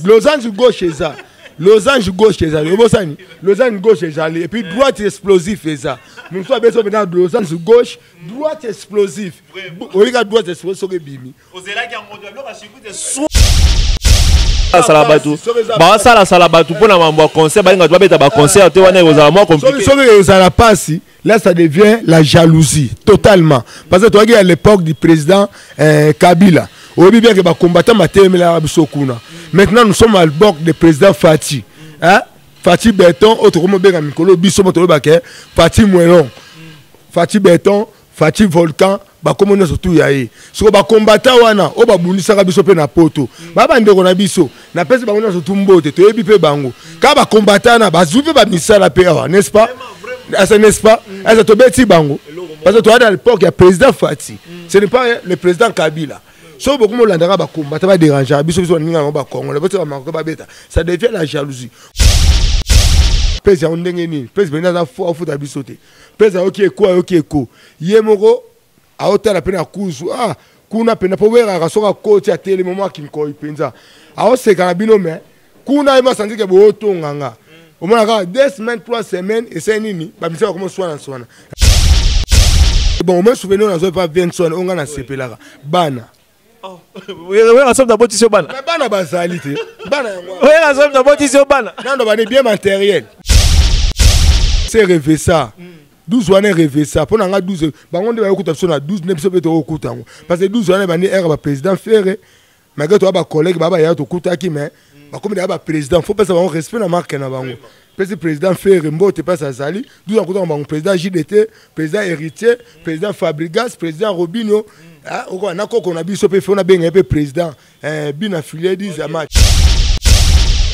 Losange gauche est ça. Losange gauche est ça. Losange gauche est ça. Et puis droite explosif est ça. Nous sommes besoin maintenant de losange gauche, droite explosif. Oui, la droite explosif c'est bimi. Salabatu. Bah ça la salabatu pour na mambo concert, ba nga doit beta ba concert te wana ozala moi compliqué. Ça la passe, là ça devient la jalousie totalement. Parce que toi à l'époque du président Kabila, on dit bien que ba combattant matemela bisokuna. Maintenant nous sommes à l'époque du président Fati. Hein? Fati Béton, autre comme bien Mikolo biso moto ba ke Fati Moelon. Fati Béton, Fati Volcan. Ba komona surtout yaé soko ba combattant wana o ba bundisaka biso pe na poto ba bandeko na biso na pese ba ngona surtout mbote to yebi pe bango ka ba combattant na ba zupe ba misala pe awa n'est-ce pas n'est-ce pas est-ce to beti bango parce que toi à l'époque il y a président Fati ce n'est pas le président Kabila so beaucoup mo landaka ba combattant ba déranger biso biso ninga ba Congo le beti ba manko ba beta ça devient la jalousie pese ya ndenge ni pese bena za fo futa biso te pese OK ko yemoko aota la pena kuzu kuna pena powera kasoka koti ya tele momo akinko ipenza aose kana bino me kuna ima sandike boto nganga omona ka 2 semaines 3 semaines et c'est nini ba misala comme swana bon me souvenir na zo pas 20 swana onga na sepelaka bana oui ensemble d'abord tisio bana bana bazalité bana oui ensemble d'abord tisio bana non bana bien matériel c'est rêver ça 12 wana rêvé ça pour nga 12 bango nde ba yokuta biso na 12 ne biso beto okuta ngo parce que 12 wana bani era ba président Ferré malgré toi ba collègue ba ya to kuta ki mais ba comme ba président faut pas ça ba respect na marque na bango parce que président Ferré mbote pas ça zali 12 okuta bango président JDT président héritier président Fabrigas président Robinho oko na koko na biso pe fona benga pe président bina affilié d'Izama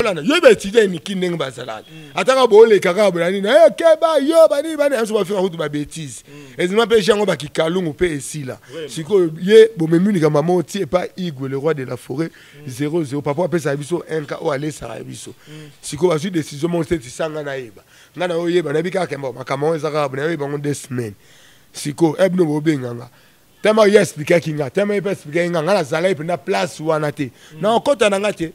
yo ba étudiant ni kineng bazalade ataka bo le kaka bolani na keba yo bani aso ba faire route ba bêtise ezima pe jango ba kikalungu pe esila siko ye bo memuni kama moti et pas Igwe le roi de la forêt 00 papa pe sa biso 1 o aller sa biso siko ba su décision mon c'est sanga na yeba ngana o yeba na bika kemba makama ezaka bo na yeba ngo 2 semaines siko ebno bo benganga tema yes expliquer kinga tema pe expliquer nganga na zala pe na place wana te na okota na ngate.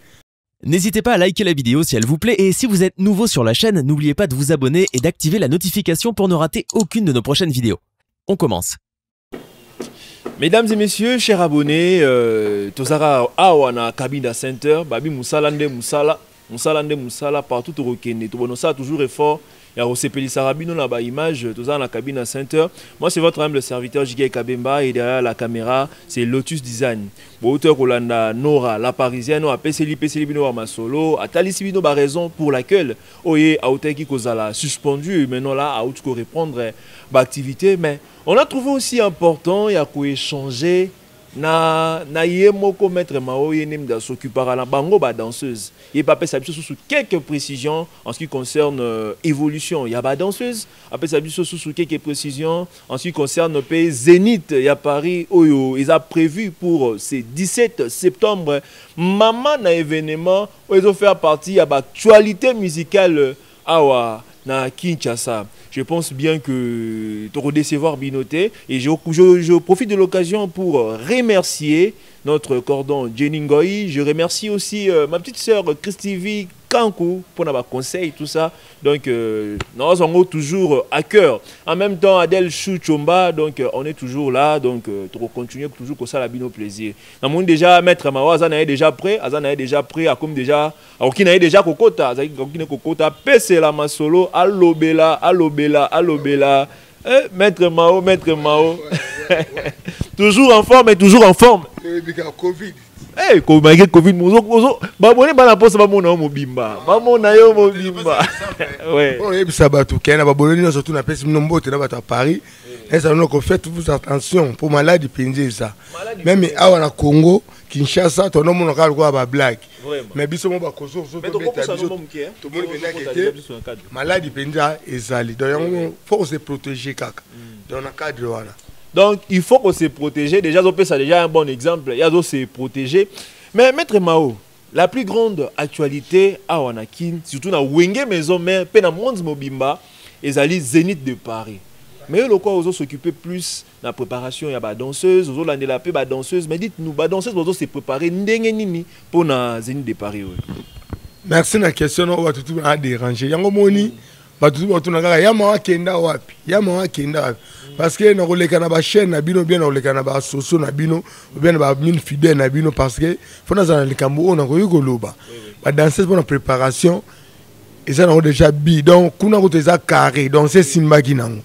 N'hésitez pas à liker la vidéo si elle vous plaît et si vous êtes nouveau sur la chaîne, n'oubliez pas de vous abonner et d'activer la notification pour ne rater aucune de nos prochaines vidéos. On commence. Mesdames et messieurs, chers abonnés, Tozara Awana Kabinda Center, Babi Moussalande Moussala, partout au Rokende. Tout ça toujours est fort. Il y a Rosepeli Sarabino là bas image, Tozara la Kabinda Center. Moi c'est votre humble serviteur J.K. Kabemba et derrière la caméra c'est Lotus Design. Auteur Rolanda Nora, la parisienne, a PCL Bino à Masolo, a Talisi Bino a raison pour laquelle Oye a Oteki Kozala suspendu et maintenant là à Outko reprendre l'activité. Mais on a trouvé aussi important, il y a quoi échanger. Na yemoko maître Mao yenem da s'occupera la bango ba danseuse. Il pas sa sous quelques précisions en ce qui concerne évolution. Il y a ba danseuse, après sa sous quelques précisions en ce qui concerne pays Zénith, il y a Paris Oyo, ils a prévu pour ce 17 septembre maman na événement où ils ont fait partie à actualité musicale awa na Kinshasa. Je pense bien que tu vas décevoir Binoté et je profite de l'occasion pour remercier notre cordon Jenny Ngoy. Je remercie aussi ma petite sœur Christy Kankou pour nos conseils, tout ça. Donc, nous sommes toujours à cœur. En même temps, Adèle Chouchomba, donc on est toujours là. Donc, tu vas continuer toujours comme ça, la bino plaisir. Nous avons déjà maître Mawa, Azan est déjà prêt. Azan est déjà prêt, à comme déjà. Alors, qui n'a déjà Kokota, Azan Kokota, PC la Masolo, Allobela. Maître Mao. Toujours en forme et toujours en forme. Covid. Eh, malgré Covid, babone bana posa bamona mobimba. Bamona yo mobimba. Ouais. On est sabatu kena babone no surtout na pesi nombo te na bato à Paris. Et ça nous fait vous attention pour maladie penje ça. Même awa na Congo, Kinshasa, ton nom on ka quoi ba black. Mais biso mo ba kozo so to beta biso. Tout le monde venait que maladie penja ezali. Donc faut se protéger kaka. Dans le cadre voilà. Donc, il faut qu'on se protège. Déjà, ça déjà un bon exemple. Il y a d'autres se protéger. Mais, Maître Mao, la plus grande actualité à Wanakin, surtout dans Wenge Maison Mère, dans le monde mobimba, ils allaient Zénith de Paris. Mais le quoi aux s'occuper plus de la préparation, il y a des danseuses, aux l'année la paix, des danseuses. Mais dites-nous, les danseuses aux se préparer nini pour na zénith de Paris. Merci na question on va tout a déranger. Yango moni ba tout ba tout na ya ma kenda wapi. Ya ma kenda wapi. Parce que na koleka na ba chaîne na bino bien na koleka na ba soso na bino bien ba mine fidèle na bino parce que faut na za likambo on a ko yikoloba. Ba danseuse pour la préparation et ça on déjà bi donc kuna ko teza carré donc c'est simba kinango.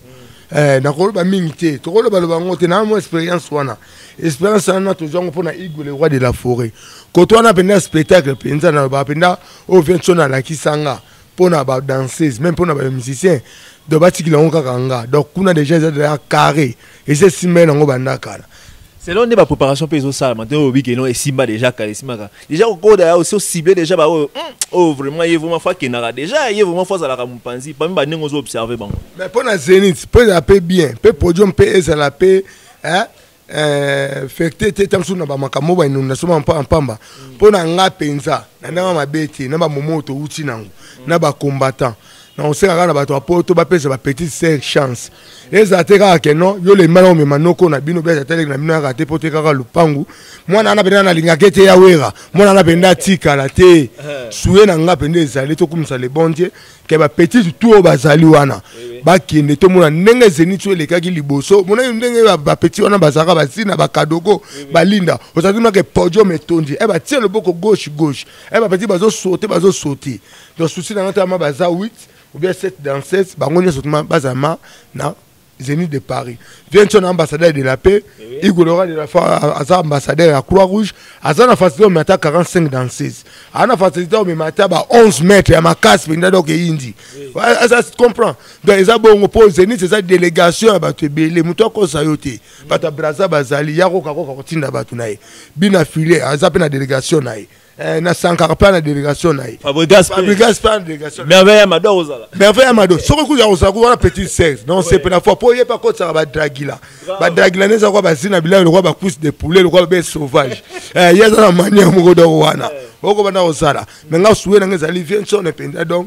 Na koloba mingité to koloba lo bango te na mo expérience wana. Expérience na toujours pour na Igwe le roi de la forêt. Quand on a un spectacle penza na ba penda au vient na kisanga pour na ba danseuse même pour na ba musicien de batikila on kanga donc kuna déjà déjà carré et c'est simba na ngo banda kala. Selon les préparations pour les salles, maintenant au week-end non et simba déjà calissima. Déjà au cours d'ailleurs aussi ciblé déjà bah oh vraiment il est vraiment fort qu'il n'a déjà il est vraiment fort à la rampanzi pas même bah nous observer bon. Mais pour la zénith pour la paix bien pour podium paix et la paix hein fekte te tamsu na ba makamo ba inunda soma mpamba pona nga penza na mabeti na ba momoto uti nango na ba combattant na on sait na ba to poto ba pesa ba petite sœur chance ezateka ke non yo le mala o me manoko na bino beta tele na bino ka te pote kaka lupangu mwana na bena na linga kete ya wera mwana na benda tika la te suye na nga pende ezali to kumisa le bondier ke ba petite tout bazali wana bakende to mona ndenge zénith le kaki liboso mona ndenge ba petit wana bazaka basina ba kadoko balinda ozatuna ke podium etondi e ba tie le boko gauche e ba petit bazo sauter donc souci na ngata ma baza 8 ou bien 7 danseuses bangonya sotuma bazama na Zénith de Paris. Vient son ambassadeur de la paix, Igwe le roi de la forêt, ambassadeur à Croix-Rouge, Azana facilité on mettait 45 danseuses. Ana facilité on mettait 11 mètres à ma casse mais donc indi. Ça se comprend. Donc ils a bon pour Zénith c'est ça délégation à batu belé muto ko sayote. Bata braza bazali yako kako tinda batu nae. Bina filé azape na délégation nae. Na sankara plan na délégation nae. Fabrigas plan délégation. Merveille Amado ozala. Merveille Amado. Soko ku ya osaku wana petit sexe. Non c'est pas la fois pour y pas ko ça ba dragila. Ba dragila neza kwa bazina bila le roi ba pousse de poulet le roi ba sauvage. Yeza na mania mo do wana. Oko bana ozala. Mais nga soué na ngeza li vient son ependa donc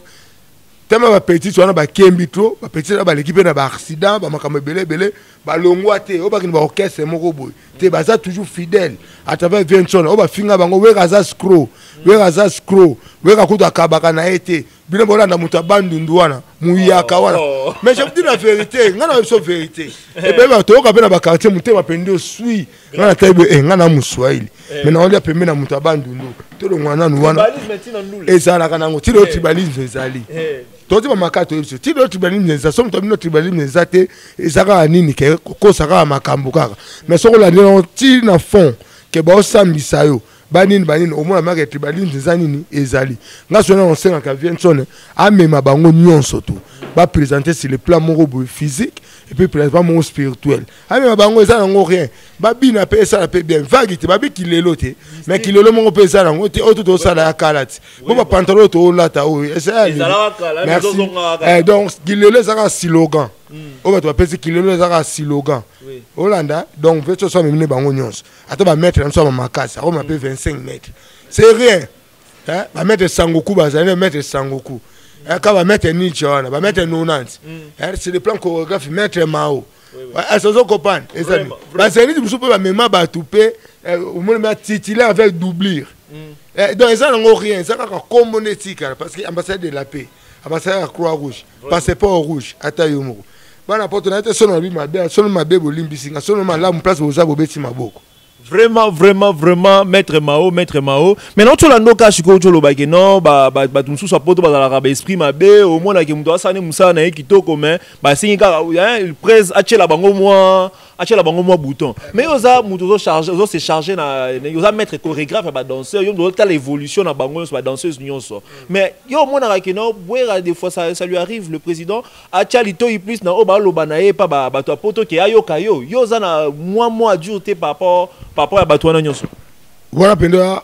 tellement ba petit wana ba kembi trop ba petit ba l'équipe na ba accident ba makambo belé ba longwa te o ba kin ba orchestre moko boy te ba za toujours fidèle à travers Vincent o ba finga bango we kaza scroll we ka kuta kabaka na été bino bolanda muta bandundu wana muyaka wana mais je vous dis la vérité ngana so vérité et ben ba to ka pena ba quartier mutema pende sui ngana taibe ngana muswahili mais na olia pembe na muta bandundu to lo ngwana nu wana ezala kana ngo tilo tribalisme ezali toti ba makato yebso tilo tribalisme ezali somo to bino tribalisme ezate ezaka nini ke ko saka makambo kaka mais soko la ndino ti na fond ke ba osambisa yo banini au moins la marque tribalisme ezanini ezali nga sona on sait ka Vincent amema bango nyonso to ba présenter sur le plan moko physique et puis présentement mon spirituel amema bango ezana ngo rien ba bina pe ça la pe bien vague te ba bi kilelo te mais kilelo mongo pe ça ngo te auto to ça la kalati bo ba pantalon to lata o merci donc kilelo ça un slogan on va te penser kilelo ça un slogan Hollanda donc veut ça mener bango nyonso ata ba mettre na so ba makasa on m'appelle 25 mètres c'est rien hein ba mettre sangoku ba za mettre sangoku quand va mettre Nietzsche on va mettre 90 c'est le plan chorégraphe mettre Mao ouais ça se comprend et ça ba c'est ni muso ba mema ba toupé au moins ba titulaire avec doublure donc ça n'ont rien ça ka comme monétique parce que ambassade de la paix ambassade à Croix-Rouge passeport rouge atayomo bana poto na te sono bi mabe sono mabe bolimbisinga sono malamu place boza bobeti maboko. Vraiment, maître Mao. Maintenant, tu l'as noté, tu le bagage, non, tu sois pas dans l'esprit, au moins, tu dois s'en aller, qui t'o commun, c'est une presse, la bango bouton. Mais ils ont chargé, ils ont se chargé, ils ont mettre chorégraphe, danseur, ils ont l'évolution dans bango, danseuse, mais yo moins des fois ça lui arrive, le président, a Chalito, il plus, non, banae, pas poto, qui a yo kayo, yo zana, moi, dur, par rapport à Batouana Nyonso. Voilà,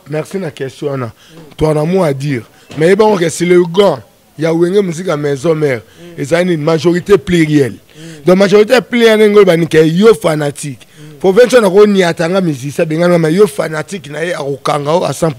merci na question. Tu as un mot à dire. Mais bon, c'est le gars. Il y a une musique à maison mère. Et ça a une majorité plurielle. Donc, majorité plurielle, il y a yo fanatique. province na ko ni atanga musicien bengana mais yo fanatique na ye akokanga à 100%.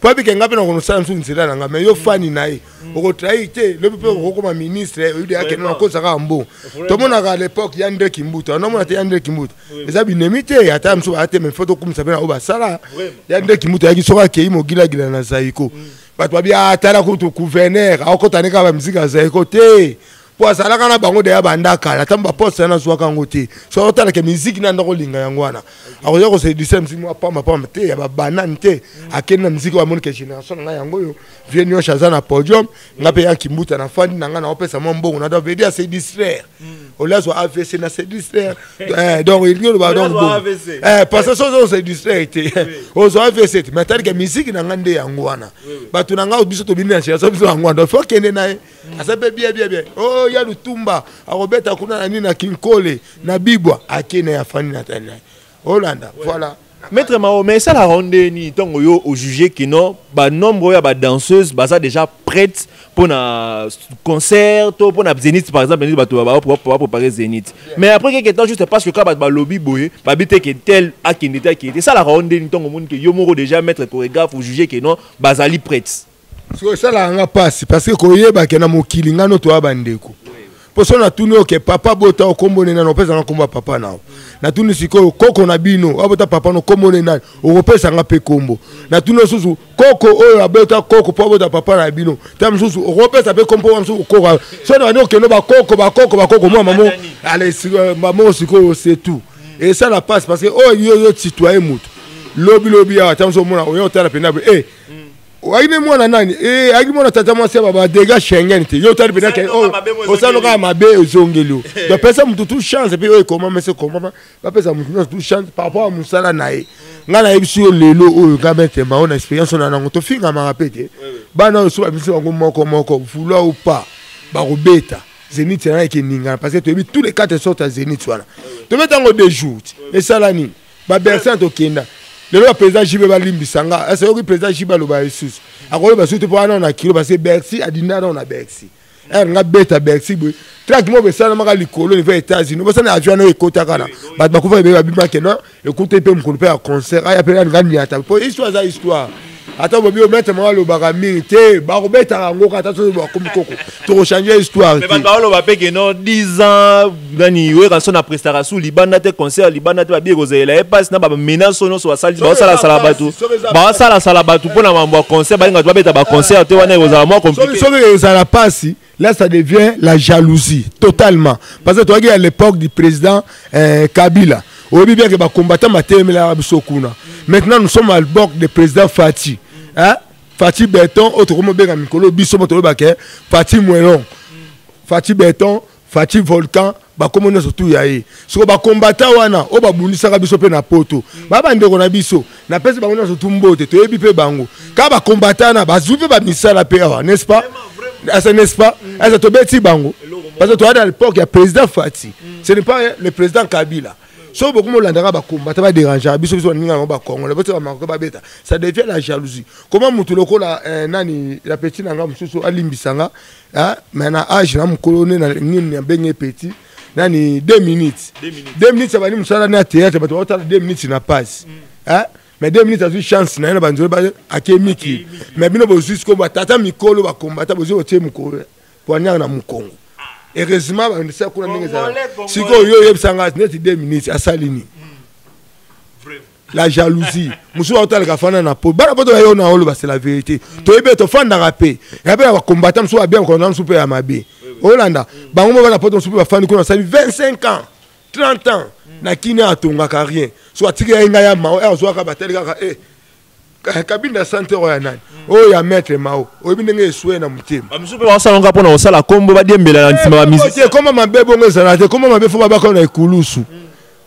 Pour que ngabe na ko sala nsu nsela na mais yo fani na ye oko traité le peuple ko comme ministre il y a que na ko saka mbo to mona à l'époque ya André Kimbuta na mona te André Kimbuta eza binemité ata mso ate mais photo comme ça bena oba sala ya André Kimbuta ya kisoka ke imogila gila na Zaiko bato babia atala ko to gouverneur akotane ka ba musique Zaiko te pour ça là quand on a bango de bandaka la tamba poste na zwa kangote so otala ke musique na ndako linga yangwana akoya ko se disem si moi pas te ya ba banane te akena musique wa monke génération nga yango yo vienio chazana podium ngape ya Kimbuta na fandi na nga na opesa mbongo na doit dire c'est distraire on laisse AVC na se distraire donc il y a donc parce que ça c'est distraire on so AVC mais tali ke musique na nga nde yangwana batu na nga biso to bini na chazana biso yangwana faut kende na asabe bien oh ya Lutumba akobeta kuna na nini na Kinkole na Bibwa akene ya fani na tani Hollanda voilà. Maître Mao, mais ça la ronde ni tant yo au juger que non ba nombre ya ba danseuses ba ça déjà prête pour un concert pour un Zénith par exemple ba pour préparer Zénith mais après quelques temps juste parce que quand ba lobby boye ba bité que tel a qui était ça la ronde ni tant monde que yo moro déjà mettre chorégraphe au juger que non ba zali prête. So ça la nga passe parce que koyeba ke na mokili ngano to abandeko. Poso na tuni oke papa bota okombone na opesa nga komba papa nao. Na tuni siko koko na bino abota papa no kombone na opesa nga pe kombo. Na tuni susu koko oyo abota koko po abota papa na bino. Tam susu opesa pe kombo wa susu koko. So na oke no ba koko moi maman allez maman siko c'est tout. Et ça la passe parce que oh yo citoyen mutu. Lobby ya tam so mona oyo tala penable Waine mwana nani agi mwana tata mwasi baba dega Schengen te yo tali pena ke o sano ka mabe ozongelo do pesa mtu tu chance pe o comment mais c'est comment ba pesa mtu tu chance par rapport à musala nae ngana ebisio lelo o ga mettre ma on expérience na nango to finga ma rapete bana so biso ngo moko vouloir ou pas ba robeta Zénith na ke ninga parce que tu tous les quatre sortes à Zénith wana to mettre ngo des jours et ça la ni ba bersan to kenda le président Jibe Balimbisanga est-ce que le président Jibe Loba Jesus akolo ba surtout pour na kilo parce que Bercy adina na Bercy nga beta Bercy boy track mo besana maka likolo ni va États-Unis bo sana avion na ekota kana ba kufa be babima kena écoutez pe mkono pe à concert aya pe ngani ata pour histoire ata bobi o mettre mo lo baka mingi ba ko beta ngo kata so ba comme koko to changer histoire mais ba lo ba pe que non 10 ans ngani we ranson na prestation libanda te concert libanda te ba bi kozela e passe na ba menace no so sala salabatu pour na mambo concert ba nga to beta ba concert te wana kozala mo compliqué ça la passe là ça devient la jalousie totalement parce que toi à l'époque du président Kabila on dit bien que ba combattant matemela bisokuna maintenant nous sommes à l'époque du président Fati hein Fati Béton autre comme benga mikolo biso moto bake Fati Moelon Fati Béton Fati Volcan ba komona surtout yaé so ba combattant wana o ba bundisa biso pe na poto ba bandeko na biso na pese ba ngona surtout mbote to yebi pe bango ka ba combattant na ba zupe ba misala pe awa n'est-ce pas n'est-ce pas est-ce to beti bango parce que toi à l'époque il y a président Fati ce n'est pas le président Kabila. So beaucoup de gens ba combattre ba déranger biso biso ninga ba Congo le ba mako ba beta ça devient la jalousie comment mutu lokola nani la petite nanga mususu alimbisanga ah maintenant âge na mkolone na nini benye petit nani 2 minutes ça va ni musala na théâtre ba to 2 minutes na passe hein mais 2 minutes a eu chance na ba nzolo ba akemiki mais bino bo jusqu'au ba tata mikolo ba combattre bo zo tie mukolo pour nyanga na mukongo heureusement on sait qu'on a mis si yo yebsanga net 2 minutes à salini la jalousie musu autal ka fana na po bana poto yo na olo ba c'est la vérité to yebe to fanda rapé ya be ba combattant musu ba bien ko na musu pe ya mabe Hollanda bango bana poto musu ba fani ko na sali 25 ans 30 ans na kina atonga ka rien so atiki ya ngaya ma o so ka bateli ka Kabinda Center ya nani o ya maître Mao o bindenge eswe na mutima amsupe ba salonga pona o sala kombo ba diembela na ntima ba musique comment mabe bongo ezalate comment mabe fo ba ko na ekulusu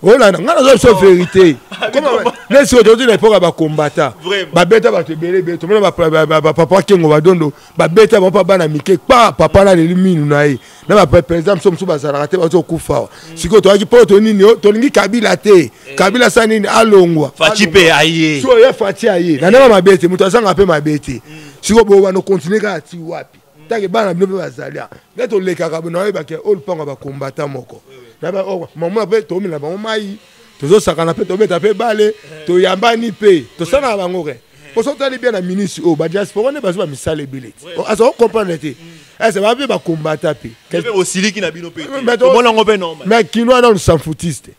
Hollanda ngana zo vérité comment nesi aujourd'hui l'époque ba combattant ba beta ba tebele beto mona ba papa kengo ba dondo ba beta ba papa na mike pa papa na liminu na ye na ba par exemple somsu ba zala te ba zo kufa siko to aki poto nini to lingi Kabila te Kabila sa nini alongwa Fati pe aye so ya Fati aye na na mabete mutu asanga pe mabete siko bo ba no continuer ka ti wapi take bana bino ba zalia neto leka ka bona ba ke all panga ba combattant moko na ba maman pe to mi na ba mai tozo sakana pe to beta pe balé to yambani pe to sana bango ke pour ça tali bien na ministre o ba diaspora ne bazo ba misala ebele azo comprendre te c'est pas bien ba combattre pe quel aussi qui na bino pe mon ngo pe non mais kinois dans s'en foutiste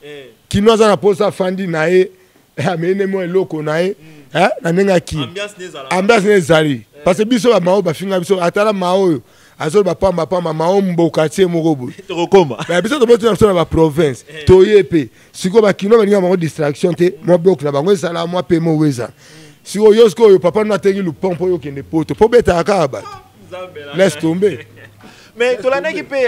kinois za na posa fandi na e amene mo eloko na e na nenga ki ambiance nezali parce que biso ba mao ba finga biso atala mao azo ba pamba mao mboka tie morobo to rekoma mais biso to boto na ba province to yepe siko ba kinois ba ninga mo distraction te mo bloc na bango sala mo pe mo weza si o yosko yo papa na tengi lu pompo yo kende poto po beta akaba laisse tomber. Mais Tolané qui paie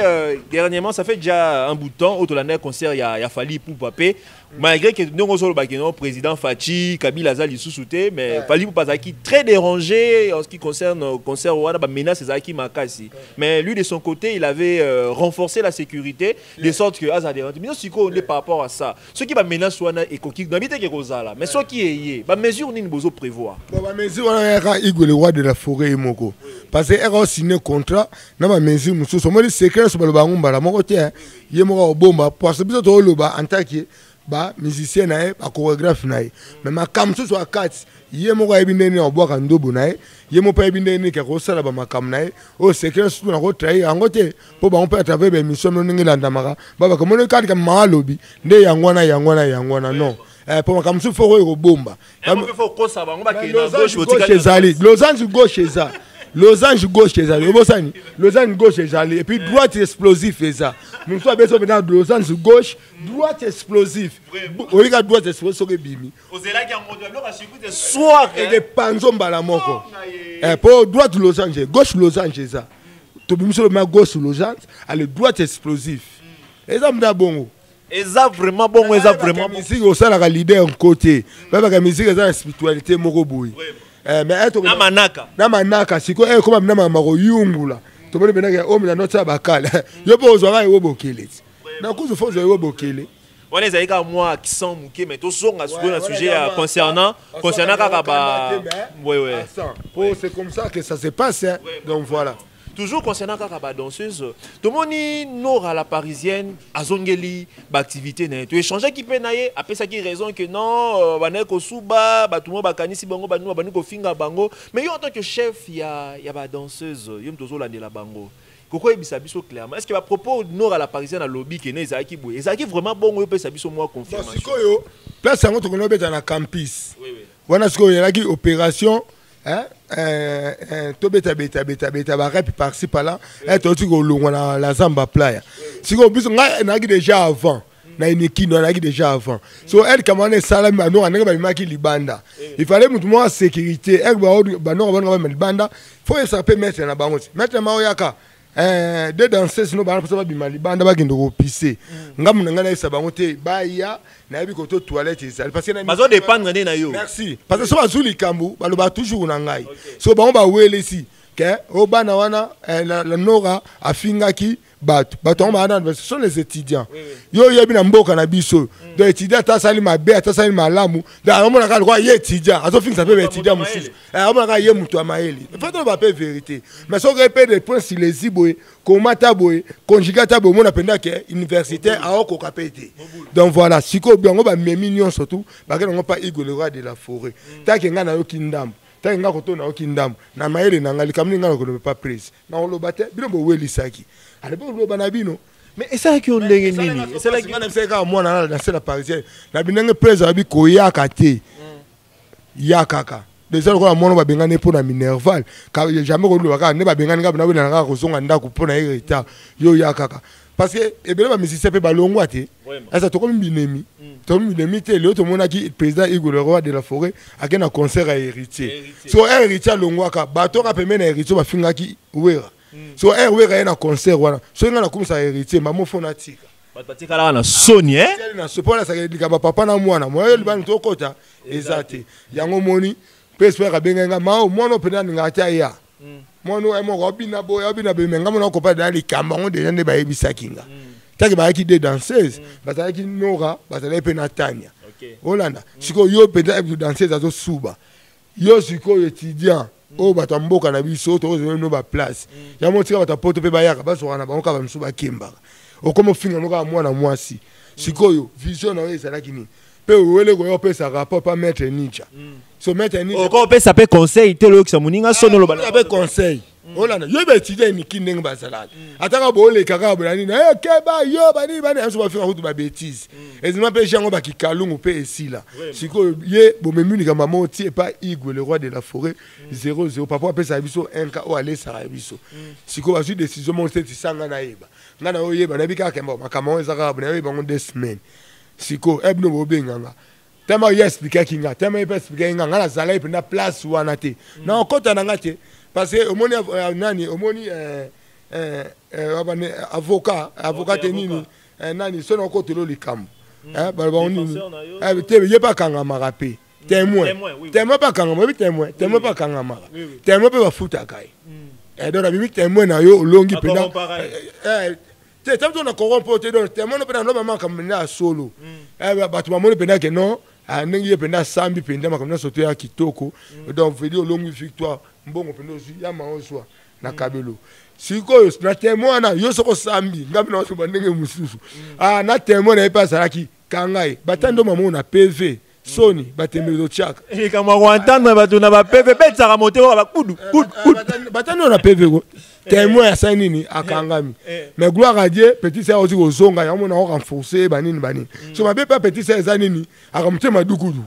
dernièrement, ça fait déjà un bout de temps, au Tolané concert, il y a fallu pour paper. Malgré que nous sommes le président Fachi, Kabila Zali sous-souté, mais Fali Poupazaki très dérangé en ce qui concerne le concert Ouana, menace Zaki Makasi. Mais lui de son côté, il avait renforcé la sécurité de sorte que Azadé. Mais aussi par rapport à ça, ce qui va menacer Ouana et Koki, n'habite que Rosala. Mais ce qui est, la mesure n'est pas prévoir. La mesure, on a le roi de la forêt et Moko. Parce qu'il a signé un contrat, dans la mesure, nous sommes les secrets sur le bangomba, la moitié, il y a un bomba, parce que nous sommes en tant que ba musicien nae ba chorégraphe nae mais makam so so akati ye mo ka ebinde ni obwa ka ndobo nae ye mo pa ebinde ni ke ko sala ba makam nae o secret so na ko trai angote po ba on peut à travers be mission no ngela ndamaka baba ko mo ne kadi ka malobi nde yangwana non po makam so fo ko bomba faut ko sa ba ngo ba ke na gauche gauche za losange gauche ezali obosani losange gauche ezali et puis droite explosif eza nous sommes besoin maintenant de losange gauche droite explosif oika droite explosif soke bimi ozela ki en mode bloc circuit de soir et de panzo mbala moko pour droite losange gauche losange eza to bimi sur le gauche losange ale droite explosif eza mda bongo eza vraiment bon eza vraiment musique au sala ka leader côté baba ka musique eza spiritualité moko boyi mais na manaka siko comme na mako yungula to bone benaka o mina notsa bakala yo po ozwaka yo bokele na kuzo fo zo yo bokele on les aika moi qui sont muké mais to songa sur un sujet concernant kaka ba ouais c'est comme ça que ça se passe donc voilà. Toujours concernant la danseuse, tout le monde n'aura la parisienne, à Zongeli, l'activité. Tu échanges qui peut naïe, après ça qui raison que non, baneko souba, tout le monde bakani si bango, baneko finga bango. Mais en tant que chef, il y a la danseuse, il y a toujours la bango. Pourquoi il s'habille so clairement? Est-ce que à propos n'aura la parisienne à lobby qui n'est Zaki Boué, Zaki vraiment bon, il peut s'habiller sur moi confirmation. Parce que yo, place à notre connaît dans la campus. Oui. Voilà ce qu'il y a qui opération. To beta ba rap par-ci par-là to ti ko longo na la zamba playa siko biso nga na déjà avant na iniki no na déjà avant so elle kamane sala ma no na ba maki libanda il fallait mutu mo sécurité elle ba no ba libanda faut ça peut mettre na bango mettre ma oyaka de danser no ba ba bima libanda ba kindo ko pisser ngamu na ngana isa bango te ba ya na bi ko to toilette ça parce que na bazo dépendre na yo merci parce que so bazuli kambu ba lo ba toujours na ngai so bango ba wele si ke o bana wana la nora afingaki bato on ba ce sont les étudiants yo yebi na mboka na biso de étudiant ta sali mabe ta sali malamu da on na kwa ye étudiant azo finga pe étudiant mususu on na ye mutu amaeli fait on ba pe vérité mais so répète des points sur les iboy komata boy conjugata boy mona penda ke université a oko kapete donc voilà siko biango ba mignon surtout ba ke ngo pas Igor le roi de la forêt ta ke nga na yo kindam ta nga ko to na yo kindam na maele na ngali kamni nga ko ne pas prise na on lo bate bino bo weli saki ale bo lo banabino. Mais c'est ça qui on ndenge nini c'est là qui on sait ka moi na la parisienne na binenge presse abi ko yaka te yakaka déjà ko mono ba bengane pour na minerval ka jamais ko lo ka ne ba bengane ka na na ko zonga ndako pour na ireta yo yakaka parce que ebele ba musicien pe ba longwa te asa to comme binemi to binemi te le to mona ki président Igor le roi de la forêt a un concert à héritier so héritier longwa ka ba to ka pe mena héritier ba finga ki wera so wera na concert wana so nga na comme ça héritier maman fonatika batika la na soni na sopola sa ke ba papa na mwana moyo libani to kota ezate yango moni pespera ka benga ma o mwana pe na ngata ya mono e mo robina boya obina be menga mona ko pa dali kamba on déjà ne ba yebisa kinga taki ba ki de danseuse ba ki nora ba ta pe na Tania Holanda siko yo pe da danseuse azo suba yo siko étudiant o ba tamboka na biso to zo no ba place ya mo tika ba ta poto pe ba yaka ba so na ba ka ba msuba kimba o como finga no ka mwana mwasi sikoyo vision na ezalaki nini pe wele ko pe sa rapport pas mettre Ninja so mettre Ninja ko pe ça peut conseil telo ki sa muninga sono lo bana ça peut conseil olana yo be étudier ni kineng bazalaka ataka bo le kaka bolani na keba yo bani aso ba faire route ba bêtise ezima pe jango ba kikalungu pe esila sikoyo ye bo memuni kama moti et pas Igwe le roi de la forêt 0-0 papa pe sa biso 1 o aller sa biso sikoyo ba su décision mon c'est sanga na yeba ngana o yeba na bika kemba makama ezaka na yeba ngo 2 semaines siko ebno bo benganga tema yes bika kinga tema yes bika kinga ngana zala ipenda place wana te na okota na ngate parce que omoni nani omoni avocat tenini nani sono okotelo likambo ba oni te ye pas kanga marape témoin pas kanga mo témoin pas kanga mara témoin pe ba futa kai donc na bibi témoin na yo longi penda te tamto na corrompote donc témoin penda no mama kamena solo batu mamoni penda ke non ndenge penda sambi penda makamna soto ya kitoko donc veut dire longi victoire mbongo penda aussi ya maoswa na kabelo sikoyo na témoin na yo soko sambi ngabi na so bandenge mususu na témoin na pas salaki kangai batando mamu na PV soni batemelo chaka et kama ko entendre batu na ba PV betsa monter ba kudu batando na PV ko témoin ya sanini akangami mais gloire à Dieu petit ça aussi ozonga ya mona renforcer banini so mabe pas petit ça zanini akamte madukudu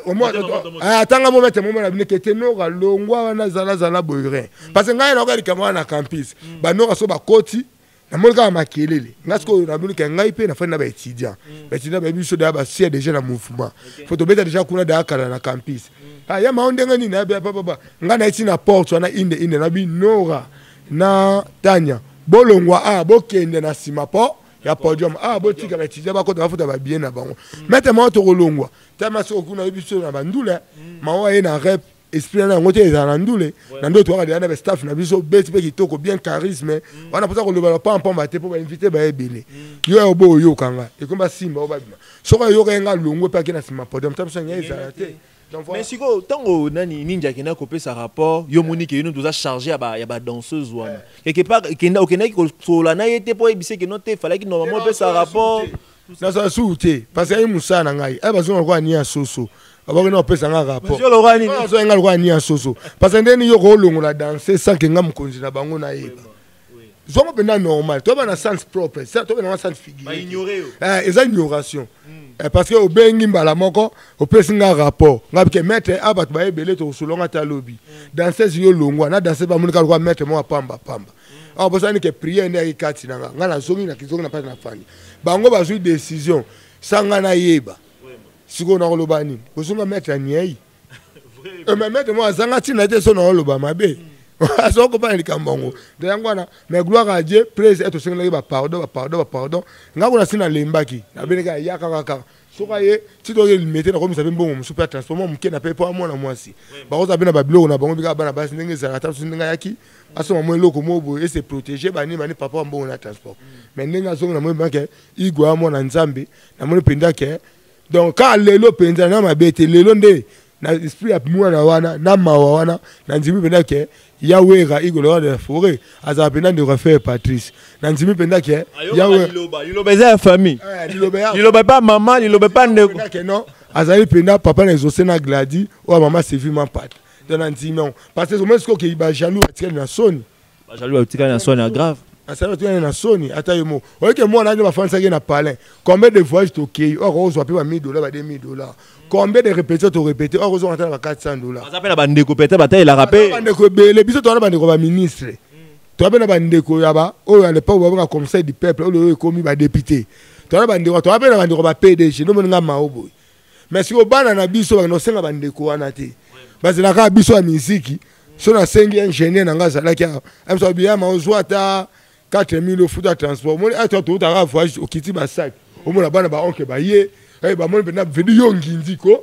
au moins atanga mo mettre mo na binekete no ga longwa wana zala boire parce que ngai na ka likama na campus banoka so bakoti na molka makelele ngasko na binuka ngai pe na fana ba étudiant ba biso da ba c'est déjà na mouvement faut to beta déjà kuna da kala na campus ya maondenga ni na ba papa ngana iti na porte wana inde na binora na tanya bolongwa bokende na sima po ya podium botika ba étudiant ba ko da futa ba bien na bango mette mo to kolongwa tama so kuna biso na bandula mawa ye na rep esprit na ngote za na ndule na ndo to ka na staff na biso beti pe kitoko bien charisme wana posa ko loba pa mpamba te po ba inviter ba ebele yo obo yo kanga e komba simba obabima soko yo ka nga longwe pa ke na sima podium tamso nya ezala te. Mais si go tango nani Ninja qui n'a coupé sa rapport yo moni que nous a chargé ya ba danseuse wana quelque part okena ki ko la na yete po ebise que non te fallait que normalement pe sa rapport na sa soute parce que musa na ngai bazo ko ani soso abako na pesa nga rapport monsieur Lorani so nga ko ani soso parce que ndeni yo ko longo la danser sans que nga mkonzi na bango na yeba zomo pena normal to ba na sens propre ça to ba na sens figure ba ignorer eza ignoration parce que au bengi mbala moko au pesi nga rapport ngabike mettre abatu ba ebele to solonga ta lobby danser yo longwa na danser ba munika ko mettre mo pamba bosani ke prier ndeki kati na nga na zongi na kizongi na pa na fani bango bazui décision sanga na yeba siko na koloba nini bozonga mettre nyei mais mettre mo azanga tina te so na koloba mabe azoko pa likambango de yangwana mais gloire à Dieu praise et to senga ba pardon ngako na sina lembaki na beneka yaka kaka soka ye ti do le mettre na ko misa mbongo mu super transformer mu kena pe po amona mwasi ba ko zabena ba biloko na bango bika bana basi ndenge za ta singa yaki aso mo loko mobo et se protéger bani papa mbongo na transport mais ndenge zonga na mo banke Igwe amona nzambe na mo penda ke donc quand lelo penda na mabete lelo nde na esprit ya mwana wana na mawa wana na nzimi penda ke Yahweh Igwe le roi de la forêt aza penda de refaire Patrice na nzimi penda ke Yahweh liloba za famille liloba pas maman liloba pas ndeko ke non azali penda papa na exaucé na Gladi ou maman Sévi man pat dans la nzimi non parce que au moins ce que ba jaloux atikali na soni ba jaloux atikali na soni grave asala tu na soni ata yemo oke moi na ba fansa ke na palin combien de voyages to kei or on soit pas $1000 ba $2000 combien de répétitions tu répéter or on entend ba $400 ça appelle bandeko peut-être bataille la rappel bandeko bele biso to na bandeko ba ministre to na bandeko yaba o à l'époque ba conseil du peuple o komi ba député to na bandeko to na bandeko ba PDG no monga maobo mais si obana na biso ba no senga bandeko wana te basi na ka biso ya muziki so na sengi ingénieur na ngaza la kia am so bien ma ozwata 4000 futa transport moni ato to ta voyage okiti ba sac o mona bana ba onke ba ye ba moni bena video nginzi ko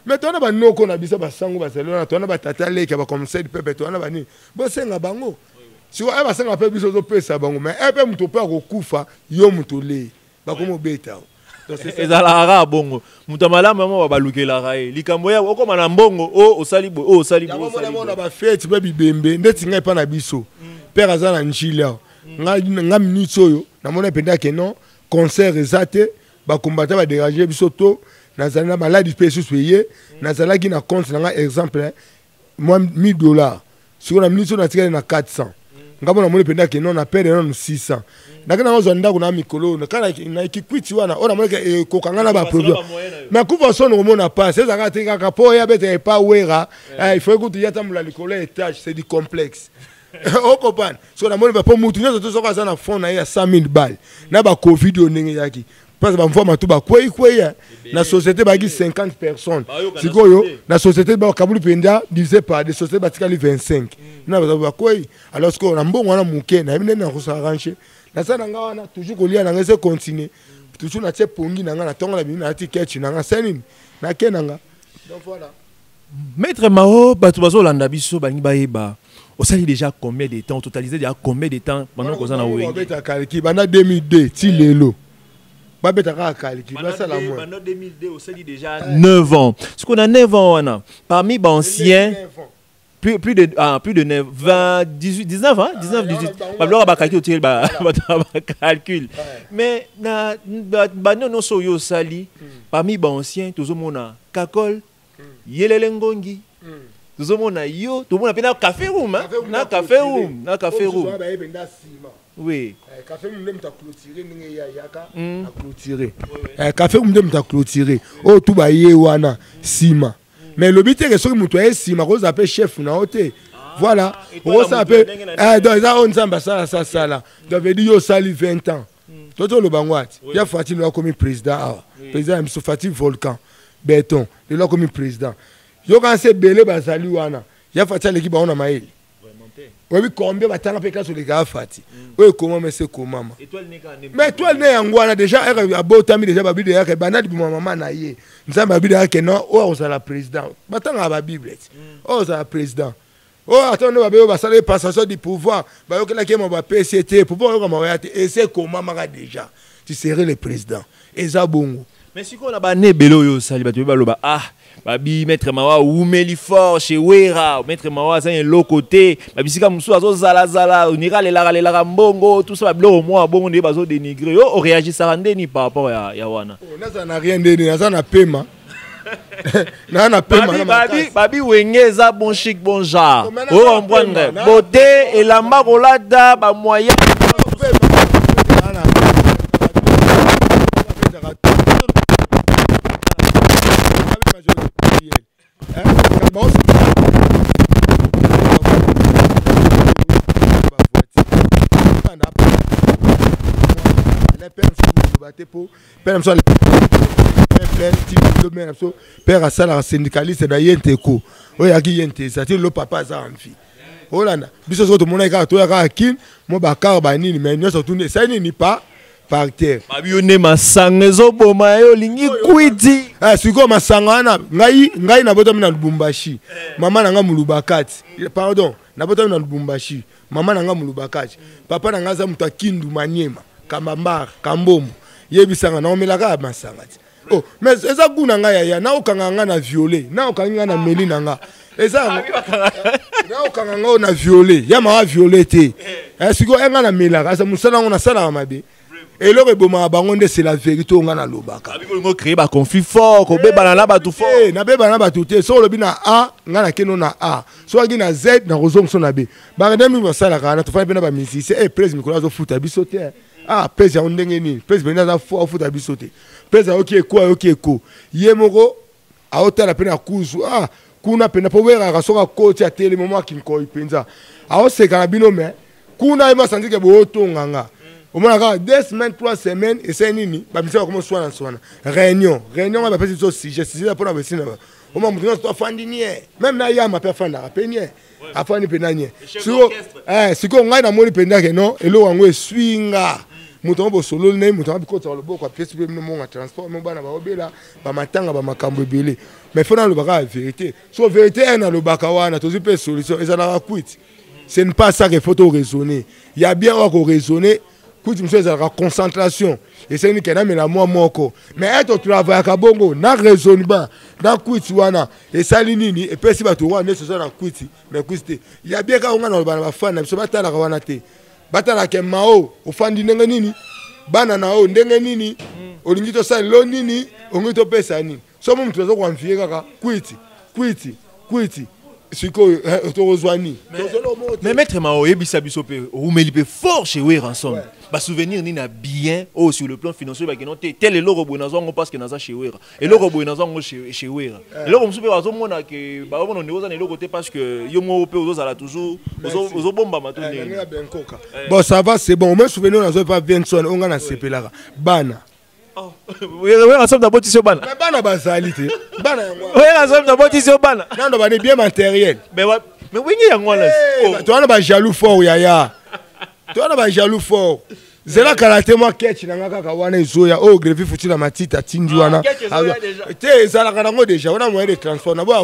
mais to na ba noko na bisa ba sango ba selo na to na ba tata leke ba conseil du peuple to na ba ni bo senga bango si wa ba senga pe biso zo pesa bango mais pe muto pe ko kufa yo muto le ba ko mo beta ezala bongo muto malama mo ba lukela rae likambo ya okoma na mbongo osali mona ba fete pe bibembe ndeti ngai pa na biso père azana njila nga minute oyo na mona penda ke non concert ezate ba combattant ba déranger bisoto nazali na maladi pe sous-payé nazala ki na compte na exemple moi $1000 si on a mis sur na tika na 400 ngabo na moni penda ke non na pere non 600 ndakana ozo ndako na mikolo na kana na ekikwiti wana ona moni ke kokangana ba produit mais kuva son no mona pas c'est ça ka ka po ya bete pa wera il faut que tu yata mula likolo étage c'est du complexe au copain so na moni ba po mutu nyoso to soka sana fond na ya 100,000 balles na ba covid onenge yaki parce que ba mfama tu ba kwei na société ba gi 50 personnes sikoyo na société ba kabulu penda divisé par des sociétés ba tikali 25 na ba kwei alors que na mbongo wana muke na mine na ko s'arranger na sana nga wana toujours kolia na ngese continuer toujours na tie pongi na nga na tonga la bini na ticket na nga senini na kenanga donc voilà Maître Mao batu bazo landa biso balingi bayeba osali déjà combien de temps totalisé déjà combien de temps pendant qu'on a oué beta kaliki bana 2002 ti lelo babeta ka kaliki basa la moi pendant 2002 osali déjà 9 ans ce qu'on a 9 ans wana parmi ba anciens plus de 9 20 18 19 hein 19 18 ba ba calcul ba calcul mais na ba non so yo sali parmi ba anciens tozomona Kakol Yelele Ngongi tozomona yo tozomona pe na café room na café room oui café room ndem ta clôturer ninge ya yaka na clôturer café room ndem ta clôturer o tu ba ye wana sima mais le but est que soki mutu sima ko zape chef na hote voilà on s'appelle donc ça on samba ça là donc veut dire yo sali 20 ans toto le bangwati ya Fatih lo comme président président M. Fatih Volcan béton il a comme président yo quand c'est belé bazali wana ya Fatih l'équipe on a maïli oui combien batanga pe classe les gars Fatih oui comment mais c'est comment mais toi né ngwana déjà abotami déjà babi déjà que banadi bi maman na ye nzamba babi déjà que non o za la président batanga ba bible o za la président oh attendez babi o basale passation du pouvoir ba yo que la ke mo ba PCT pouvoir yo comme réalité et c'est comment manga déjà tu serais le président et ça bongo mais si qu'on a ba né belo yo sali ba tu ba loba babi Maître Mawa oumeli fort chez Wera Maître Mawa c'est un lot côté babi sika musu azo zala unira le mbongo tout ça bablo au moins bongo ne bazo dénigrer yo on réagit ça ndeni par rapport ya wana ça n'a rien déni ça na paiement na paiement babi wengeza bon chic bon genre o comprendre beauté et lamba kolada ba moyen père à ça la syndicaliste da yenteko o ya ki yente ça le papa ça en fille olanda biso so to mona ka to ya ka kin mo ba ka ba nini mais nyo so tune ça ni pas par terre babi yo ne masanga zo boma yo lingi kwiti siko masanga na ngai na boto na Lubumbashi mama na nga mulubakati pardon na boto na Lubumbashi mama na nga mulubakati papa na nga za muta Kindu Manyema Kamambar Kambomo yebisanga na omelaka masanga oh mais eza kuna nga ya na okanga nga na violer na okanga na meli na nga eza na okanga nga na violer ya ma violer te siko enga na melaka asa musala ngona sala mabe et le reboma bangonde c'est la vérité on a lobaka abi ko créer ba conflit fort ko beba na ba tout fort na beba na ba tout te so lobi na a nga na keno na a so agi na z na rozong so na b ba ndemi ba sala kana to fa pe na ba musicien president ko zo futa bisote pesa on ndenge ni president na fo futa bisote pesa ok ko ye moko a hotela pe na kuzu kuna pe na po wera ka soka coach ya tele moment kinko ipenza a o se kana bino me kuna ima sandike bo tonganga au moins 2 semaines 3 semaines et c'est nini ba misa comme soana réunion ba pesi so si je suis là pour na besina au moins mutu to fandi ni même na ya ma pe fanda pe ni afani pe nanye siko ngai na moni penda ke non elo wango swinga mutu bo solo ne mutu ba ko tsalo boko pesi pe mo nga transport mo bana ba obela ba matanga ba makambo ebele mais fona lo baka vérité so vérité na lo baka wana to zipe solution ezala quit c'est ne pas ça qu'il faut raisonner il y a bien on raisonner kuti mseza la concentration et c'est ni kena mena moko mais être travail ka bongo na raisonne ba na kuti wana et sali nini et pesi ba to wana so na kuti mais kuti il y a bien ka on na ba fana so batala ka wana te batala ke mao ofandi ndenge nini bana na o ndenge nini olingi to sa lo nini ongi to pesa nini so mutu azo kwamfie kaka kwiti siko tozwani mais maître Mao ebisa biso pe rumeli pe fort chez Wera ensemble ba souvenir ni na bien sur le plan financier ba kenote tel le logo na zongo parce que naza chez Wera et logo na zongo chez Wera et logo msupe bazo mona ke ba bona ne oza ne logo te parce que yo mo pe ozo ala toujours ozo bomba matone bon ça va c'est bon mais souvenir na zo pas Vincent on nga na sepelaka bana Wera ensemble na botisio bana mais bana bazali te bana Wera ensemble na botisio bana nando bani bien matériel mais wingi yango na toi na ba jaloux fort yaya toi na ba jaloux fort zela karaté moi ketch na ngaka ka wana izoya o grevi futi na matita tindi wana te ezala kana ngo déjà wana moyen de transport na bo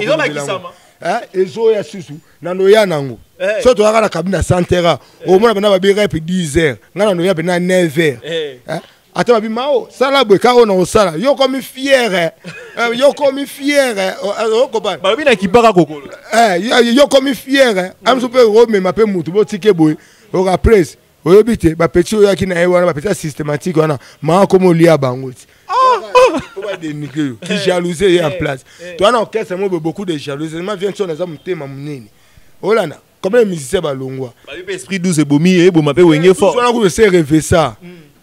ezoya susu na no ya nango so to akala kabina santera o mona bana ba bi rep 10h ngana no ya bena 9h Attends, Mao, ça là, on a ça. Yo comme fier, yo comme fier, babi na kibaka kokolo. Yo comme fier, am super gros mais m'appelle mutu bo tike boy. O ga presse. O yobite ba petit o yakina e wana ba petit systématique wana. Ma comme lia bangoti. Faut pas dénigrer. Qui jalousie est en place. Toi non orchestre moi beaucoup de jalousie. Ma vient sur les hommes tema munene. Olana, comme les musiciens ba longwa. Babi esprit 12 bomi e bo m'appelle wenge fort. On a voulu se rêver ça.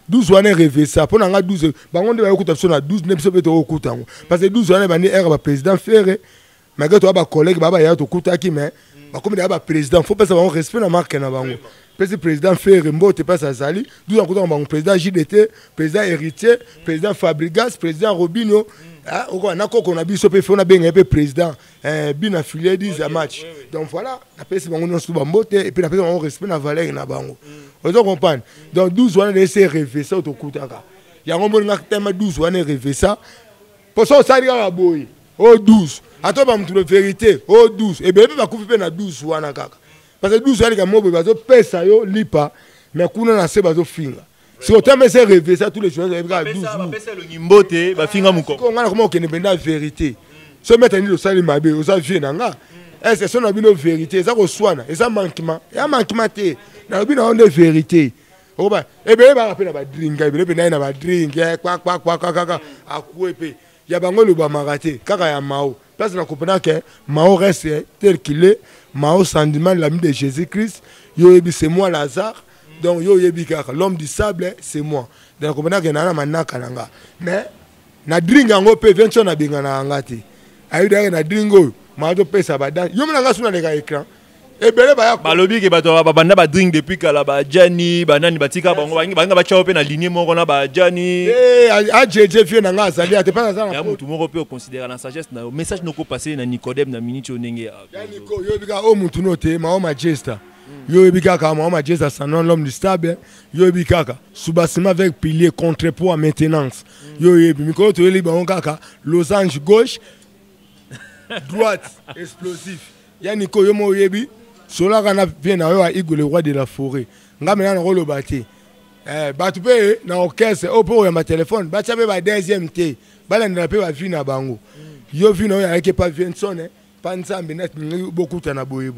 12 wana rêvé ça pour nga 12 bango de ba okuta so na 12 ne biso beto okuta ngo parce que 12 wana ba ni era ba président Ferré mais que toi ba collègue ba ya to okuta ki mais ba comme ba président faut pas ça ba respect na marque na bango parce que président Ferré mbote pas ça sali 12 okuta ba président JDT président héritier président Fabrigas président Robinho ah on a ko na biso pe fona benga pe président bin affilié 10 à match donc voilà après c'est bango non so ba mbote et puis après on respect na valeur na bango. Vous comprenez? Donc 12 ans de se rêver ça au Koutaka. Il y a un moment où 12 ans de rêver ça. Pour ça, ça dit à boy. Oh 12. Attends, pas me trouver vérité. Oh 12. Et bien, il va couper na 12 ans na kaka. Parce que 12 ans les mo bazo pesa yo lipa, mais kuna na se bazo finga. Si on t'a se rêver ça tous les jours, il va 12 ans. Ba pesa le ngimbote, ba finga muko. Ko ngana comment que ne benda vérité. Se mettre ni le sali mabe, o ça vient nga. C'est son abino vérité, ça ko swana, et ça manquement. Et un manquement té. Na bino on de vérité. Oh ba e be ba rapela ba drink e be na ba drink kwa akuepe ya bango lo ba marate kaka ya Mao parce na comprendre que Mao reste tel qu'il est. Mao sentiment l'ami de Jésus-Christ yo ebi c'est moi Lazare donc yo ebi kaka l'homme du sable c'est moi donc comprendre que na manaka nanga mais na drink ngo pe vention na binga na ngati ayi da na drink go Mao to pesa ba dan yo mna ngasuna le ka écran. Balobi ke bato banda ba drink depuis kala ba Jani banani batika bango banga ba chaope na ligne moko na ba Jani a jeje fie na nga sali ate pas ça ya mutu moko pe considérer la sagesse na message noko passer na Nicodème na minute onenge ya Nico yo bika o mutu no te ma o majesta yo bika ka ma o majesta sans l'homme du stable yo bika ka sous-bâtiment avec pilier contrepoids maintenance yo yebi mikolo to yeli bango kaka losange gauche droite explosif ya Nico yo mo yebi Sola kana vient na yo a Igwe le roi de la forêt. Ngamena na rolo bati. Batu pe na orchestre o po ya ma téléphone, ba tsabe ba deuxième té. Ba la na pe ba vi na bango. Yo vi no ya ke pa Vincent pa nzambe na beaucoup na boye.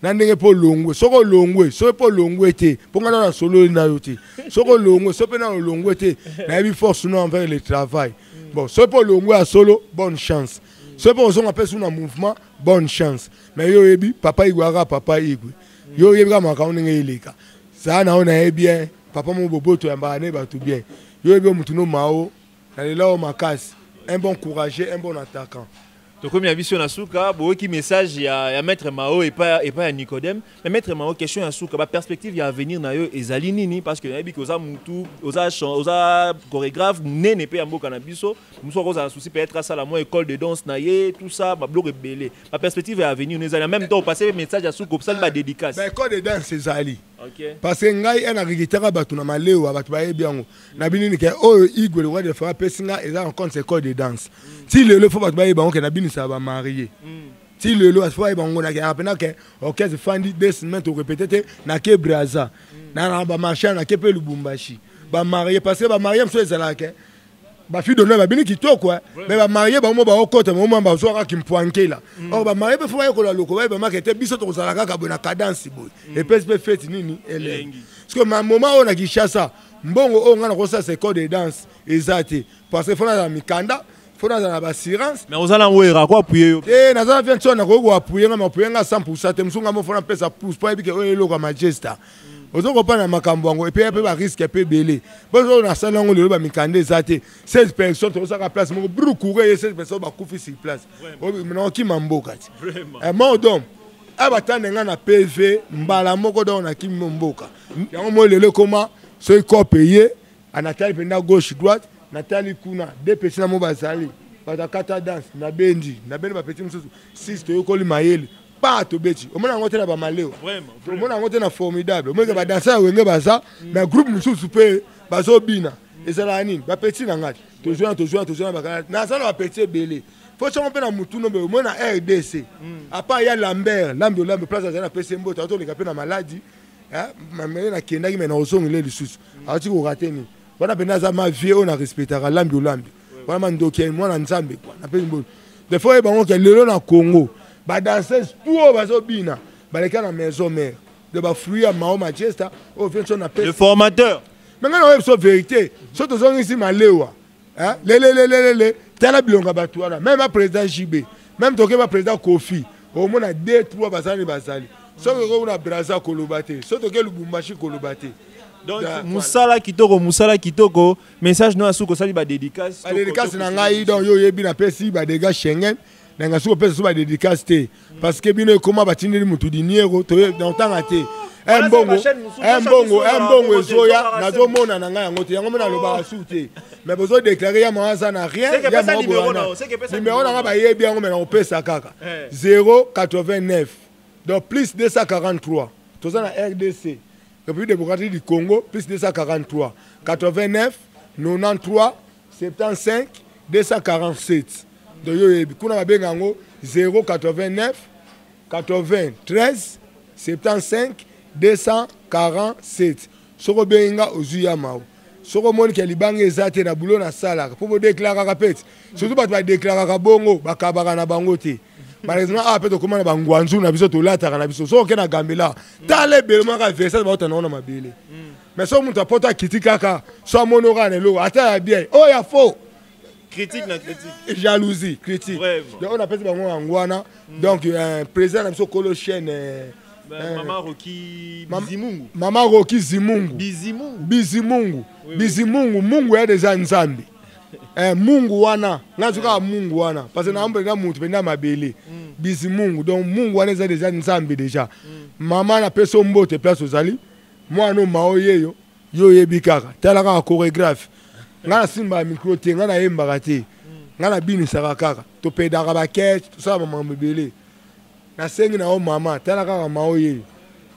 Na ndenge po longwe, soko longwe, so po longwe té. Ponga na solo na yo té. Soko longwe, so pe na longwe té. Na bi force no envers le travail. Bon, so po longwe a solo, bonne chance. So po on appelle sur un mouvement, bonne chance. Mais yo ebi papa igwara papa igwe yo ebi kama ka oninga ileka ça na ona bien papa mo boboto ya mbane ba tout bien yo ebi mutu no Mao na lelo makasi un bon courageux un bon attaquant to comme ya vision na suka bo ki message ya maître Mao et pas ya Nicodème mais maître Mao question ya suka ba perspective ya avenir na yo ezali nini parce que ebi ko za mutu oza chorégraphe nene pe ya mboka na biso muso ko za souci peut-être ça la mo école de danse na ye tout ça ba bloc rebelle ba perspective ya avenir nous en même temps passer message ya suka ça ba dédicace ba école de danse ezali OK parce que ngai ena rigitaka batu na maleo batu ba yebi yango na binini ke o Igwe le roi de fera pesinga eza en compte école de danse si le faut batu ba yebi yango ke na bini ça va marier si le lo fois bango na ka pena ke orchestre fandi 2 semaines to répéter na ke Braza na ba marcher na ke pe Lubumbashi ba marier parce que ba marier mso ezala ke ba fi donner ba bini kito quoi mais ba marier ba mo ba okota mo ba so ka kimpoanke là or ba marier pe faut ba ko la loko ba ma ke te biso to zala ka bona cadence boy et pe fête nini ele parce que ma moment on a Kinshasa mbongo o ngana ko ça c'est code de danse ezate parce que fona za mikanda fona za na assurance mais ozala ngwera ko appuyer eh nazala vient tsona ko appuyer nga appuyer nga 100% te msunga mo fona pesa pouce pour ebike o eloko majesta ozoko pa na makambo yango et puis ba risque pe belé bozo na sala ngo lelo ba mikanda ezate 16 personnes to saka place mo bru courir 16 personnes ba kufi sur place o mna ki mamboka ti vraiment mo dom abatane nga na PV mbala moko do na ki mboka yango mo lelo koma so ko payer anatali penda gauche droite natali kuna deux petits na mo bazali batakata danse na bendi ba petit mususu 6 to yokoli mayele pas to beti omona ngote na ba maleo vraiment omona ngote na formidable omona ba danser wenge baza na groupe mususu pe bazo bina ezala nini ba petit na ngati to joindre ba na ça ba petit belé faut que on pe na mutu no be omona RDC apa ya Lambert place za na PC mbota to le kapena na maladie mamele na kendaki mena osongile lisusu ati ko rateni wana pena za ma vie on a respectera lambi wana mandoki mwana nzambe kwa na pesi mbono des fois bango ke lelo na Congo ba danseuse tout bazo bina baleka na maison mère de ba fruit à Mao Manchester au vient son appel le formateur maintenant on est vérité surtout zongi ici malewa hein le tala bilonga batwana même le président JB même toke ba président Kofi au moins 2-3 bazali soki ko na Braza kolobate soki ke Lubumbashi kolobate donc musala kitoko message no asuko sali ba dédicace na ngai donc yo yebi na pesi ba dégâts Schengen na ngasuko pesi so ba dédicace te parce que bino koma batindeli mutu diniero to dans temps até mbongo ezoya nazo mona na ngai yango te yango mona loba asute mais besoin déclarer ya maza na rien ya numéro na ba yebi yango mena opesa kaka 089 donc plus 243 toza na RDC République démocratique du Congo plus 243 89 93 75 247 donc yo yebi kuna ba benga ngo 089 93 75 247 soko benga ozuya mao soko moni ke libanga ezate na bulo na salaka pour déclarer rapet surtout ba déclarer bongo bakabaka na bango te par exemple a peto komana bangwanzu na biso to lataka na biso soko ke na gambela tale belema ka versa ba otana na mabele mais so muta pota kitikaka so monora na lo ata ya bien oh ya faux critique na critique jalousie critique donc on appelle bango angwana donc président na biso kolo chaîne Mama Roki Bizimungu. Mama Roki Zimungu. Bizimungu. Bizimungu. Mungu ya deja nzambe. Mungu wana. Nazuka Mungu wana. Parce que na ambe na mutu penda mabele. Bizimungu. Donc Mungu wana za deja nzambe deja. Mama na peso mbote place ozali. Mwana mao yeyo. Yo yebi kaka. Tala ka chorégraphe. Ngana simba micro te ngana yemba te. Ngana bini saka kaka. To pedaka ba cash, tout ça mama mabele. Na sengi na o mama tala kaka maoye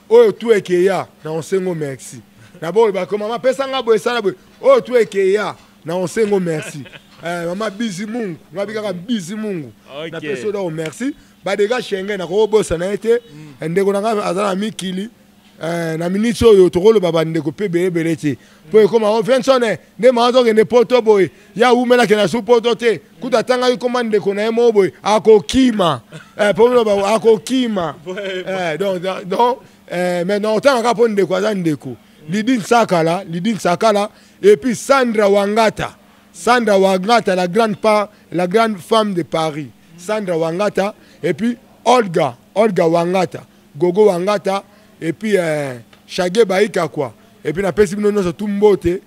oyo tu ekeya na onsengo merci na bo ba ko mama pesa nga boye sala boye oyo tu ekeya na onsengo merci mama Bizimungu ngabi kaka Bizimungu na pesa do merci ba dega Schengen na ko bosa na ete ndeko na nga azala mikili na minute oyo tokolo baba ndeko pe belete po koma o vensone ne mazo ke ne poto boy ya umela ke na su poto te kuta tanga yu koma ndeko na emo boy akokima po baba akokima donc maintenant tanga ka po ndeko aza ndeko Lidin Sakala et puis Sandra Wangata la grande femme de Paris Sandra Wangata et puis Olga Wangata Gogo Wangata et puis Chage Baïka quoi et puis na pesi bino no tout mbote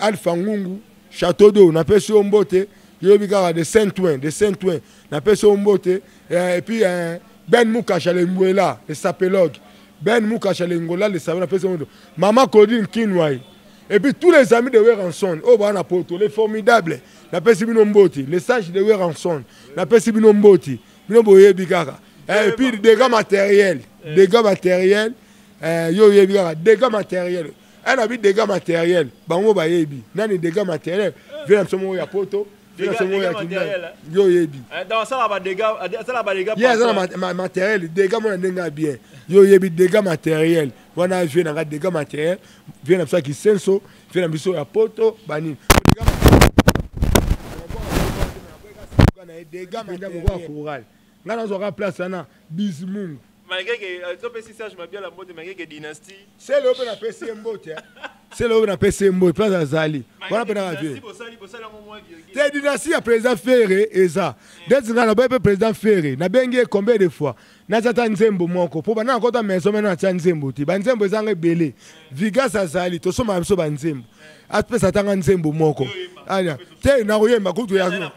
Alpha Ngungu Château d'eau na pesi mbote yobika de Saint-Ouen na pesi mbote et puis Ben Muka Chalengwela le sapélogue Ben Muka Chalengola le sapélogue na pesi mbote Maman Claudine Kinwai et puis tous les amis de Weranson oh bana poto les formidables na pesi bino mbote les sages de Weranson na pesi bino mbote bino boye bikaka et puis dégâts matériels yo yebi kaka dégâts matériels un habit dégâts matériels bango ba yebi nani dégâts matériels vient somo ya poto vient somo ya kimia yo yebi dans ça ba dégâts matériels dégâts mo ndenga bien yo yebi dégâts matériels wana vient na dégâts matériels vient ça qui senso vient na biso ya poto bani dégâts matériels ngana zo ka place na Bizimungu Malgré que tu peux ça je m'appelle la mode malgré que dynastie. C'est le open appelle Sembote. C'est le open appelle Sembote place Azali. Voilà pendant la vie. C'est dynastie à président Ferré et ça. Dès que na ba président Ferré, na bengi combien de fois. Na tata Nzembo moko. Po bana kota maison maintenant tata Nzembo ti. Ba Nzembo ezanga belé. Vigas Azali to soma biso ba Nzembo. Atpe satanga Nzembo moko. Anya. Te na koyemba kutu ya.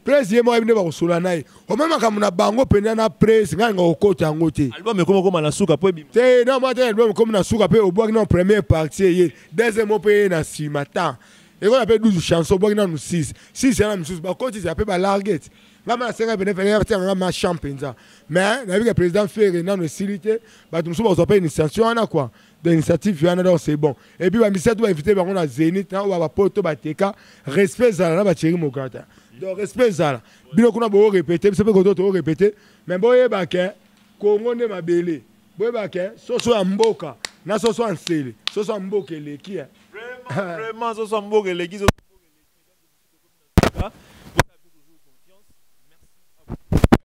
Presse moi bine ba kosula nayi. O mama kamuna bango pena na presse nganga okota ngote. Album ekoma koma na suka po ebima. Te na mata album comme na suka pe obwa na première partie ye. Deuxième pe na simata. Et on appelle 12 chansons obwa na 6. 6 yana msusu ba koti ça pe ba larguette. Ngama na senga bene fene ba ngama champion. Mais na le président Ferré na no silité ba tumsu ba sopa initiation ana quoi. D'initiative yana donc c'est bon. Et puis ba misa to inviter ba on a Zénith na ba poto ba teka respect za na ba chéri mokata. Donc respect ça. Bino kuna bo répéter, c'est pas que to répéter, mais boye ba ke Congo ne mabele. Boye ba ke soso mboka, na soso ansele, soso mboka leki. Vraiment soso mboka leki.